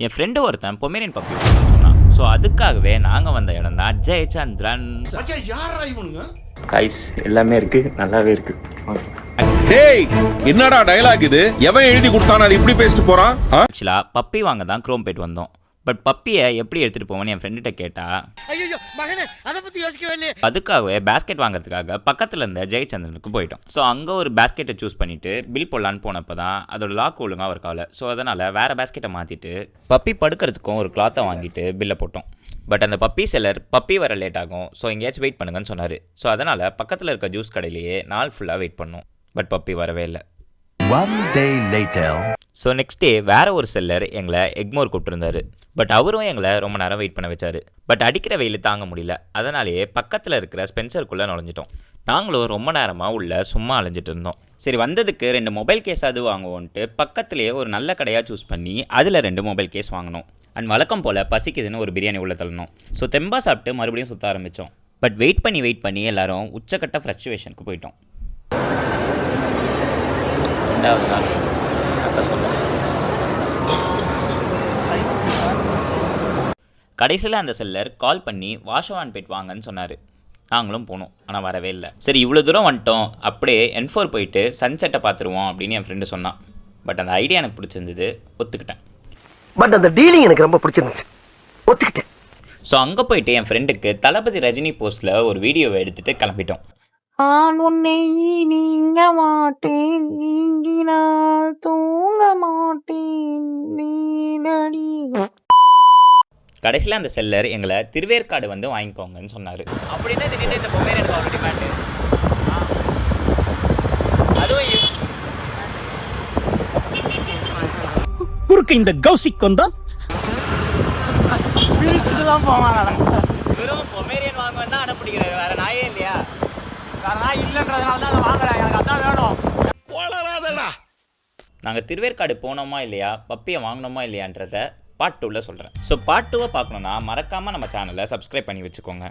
என் friend ஒருத்தன் Pomeranian puppy சொன்னான். So அதுக்காகவே நாங்கள் வந்த இடம் தான் ஜெயச்சந்திரன். கைஸ் எல்லாமே இருக்கு, நல்லாவே இருக்கு. டேய் என்னடா டயலாக் இது? எவன் எழுதி கொடுத்தானே அது இப்படி பேசிட்டு போறான்? ஆக்சுவலாக பப்பி வாங்க தான் குரோம்பேட் வந்தோம். பட் பப்பியை எப்படி எடுத்துகிட்டு போவோன்னு என் ஃப்ரெண்டுகிட்ட கேட்டா, அதுக்காகவே பேஸ்கெட் வாங்குறதுக்காக பக்கத்தில் இருந்த ஜெயச்சந்திரனுக்கு போயிட்டோம். ஸோ அங்கே ஒரு பேஸ்கெட்டை சூஸ் பண்ணிவிட்டு பில் போடலான்னு போனப்போ தான் அதோட லாக் ஒழுங்காக இருக்கால. ஸோ அதனால் வேறு பேஸ்கெட்டை மாற்றிட்டு பப்பி படுக்கிறதுக்கும் ஒரு கிளாத்தை வாங்கிட்டு பில்லை போட்டோம். பட் அந்த பப்பி செல்லர் பப்பி வர லேட் ஆகும், ஸோ எங்கேயாச்சும் வெயிட் பண்ணுங்கன்னு சொன்னார். ஸோ அதனால் பக்கத்தில் இருக்க ஜூஸ் கடையிலேயே நாள் ஃபுல்லாக வெயிட் பண்ணோம். பட் பப்பி வரவே இல்லை. ஸோ நெக்ஸ்ட் டே வேறு ஒரு செல்லர் எங்களை எக்மோர் கூப்பிட்டுருந்தாரு. பட் அவரும் எங்களை ரொம்ப நேரம் வெயிட் பண்ண வச்சார். பட் அடிக்கிற வெயில் தாங்க முடியல. அதனாலேயே பக்கத்தில் இருக்கிற ஸ்பென்சருக்குள்ளே நுழைஞ்சிட்டோம். நாங்களும் ரொம்ப நேரமாக உள்ள சும்மா அலைஞ்சிட்டு இருந்தோம். சரி, வந்ததுக்கு 2 மொபைல் கேஸ் அது வாங்குவோன்ட்டு பக்கத்துலேயே ஒரு நல்ல கடையாக சூஸ் பண்ணி அதில் 2 மொபைல் கேஸ் வாங்கினோம். அண்ட் வழக்கம் போல் பசிக்குதுன்னு ஒரு பிரியாணி உள்ள தள்ளணும். ஸோ தெம்பா சாப்பிட்டு மறுபடியும் சுற்ற ஆரம்பித்தோம். பட் வெயிட் பண்ணி எல்லோரும் உச்சக்கட்ட ஃப்ரஸ்ட்ரேஷனுக்கு போயிட்டோம். 2வது நாள் கடைசியில் அந்த செல்லர் கால் பண்ணி வாஷவான்பேட் வாங்கன்னு சொன்னார். நாங்களும் போனோம், ஆனால் வரவே இல்லை. சரி, இவ்வளோ தூரம் வந்துட்டோம், அப்படியே N4 போயிட்டு சன்செட்டை பார்த்துருவோம் அப்படின்னு என் ஃப்ரெண்டு சொன்னான். பட் அந்த ஐடியா எனக்கு பிடிச்சிருந்தது, ஒத்துக்கிட்டேன். பட் அந்த டீலிங் எனக்கு ரொம்ப பிடிச்சிருந்துச்சு, ஒத்துக்கிட்டேன். ஸோ அங்கே போயிட்டு என் ஃப்ரெண்டுக்கு தளபதி ரஜினி போஸ்ட்டில் ஒரு வீடியோவை எடுத்துகிட்டு கிளம்பிட்டோம். நான் உன்னை நீங்க மாட்டேன், நீங்கினால் தூங்க மாட்டேன், நீடடி. கடைசியில் அந்த செல்லர் எங்களை திருவேற்காடு வந்து வாங்கிக்கோங்கன்னு சொன்னார். அப்படின்னா திடீர்னு இந்த பொம்மையை எனக்கு ஆல்ரெடி டிமாண்டு. அதுவும் குறுக்கு இந்த கௌசிக் கொண்டா வெறும் பொமேரியன் வாங்குவேன் தான் அனுப்பிடிக்கிறாரு, வேற நாயே இல்லையா? வேற நாய் இல்லைன்றதுனால தான் அதை வாங்குறேன், எனக்கு அதான் வேணும். நாங்கள் திருவேற்காடு போனோமா இல்லையா, பப்பியை வாங்கினோமா இல்லையான்றதை பார்ட் 2ல் சொல்கிறேன். ஸோ பார்ட் 2 பார்க்கணுன்னா மறக்காமல் நம்ம சேனலை சப்ஸ்கிரைப் பண்ணி வச்சுக்கோங்க.